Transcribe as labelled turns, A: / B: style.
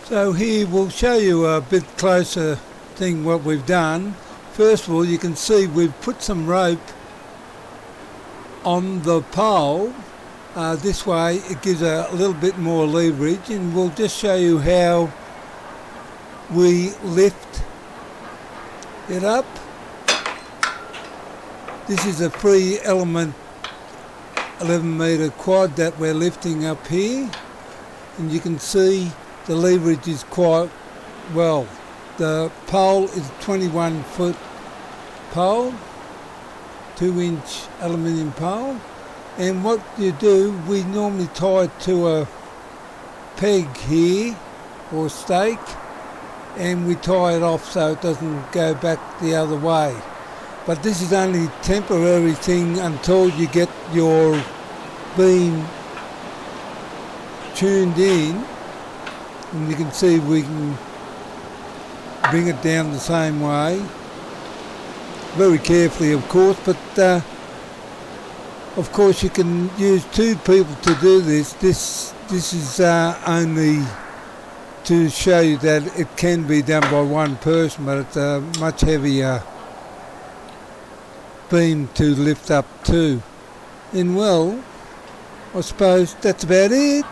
A: So here we'll show you a bit closer thing what we've done. First of all, you can see we've put some rope on the pole. This way it gives a little bit more leverage, and we'll just show you how we lift it up. This is a 3-element 11-metre quad that we're lifting up here, and you can see the leverage is quite well. The pole is 21-foot pole, 2-inch aluminium pole, and what you do, we normally tie it to a peg here or stake, and we tie it off so it doesn't go back the other way. But this is only a temporary thing until you get your beam tuned in, and you can see we can bring it down the same way, very carefully of course, but of course you can use 2 people to do this. This is only to show you that it can be done by 1 person, but it's a much heavier beam to lift up to. And well, I suppose that's about it.